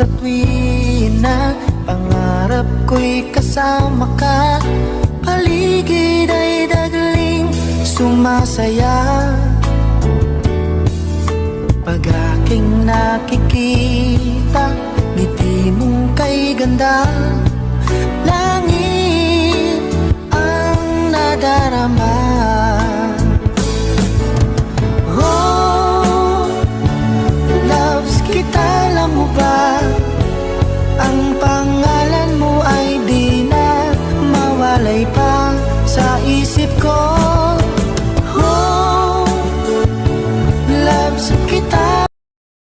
sa tuwin na pangarap ko'y kasama ka. Paligid ay dadaling sumasaya pag aking nakikita ngiti mong kay ganda. Langit ang nadarama. Oh, loves kita, alam mo ba? Ang pangalan mo ay di na mawalay pa sa isip ko.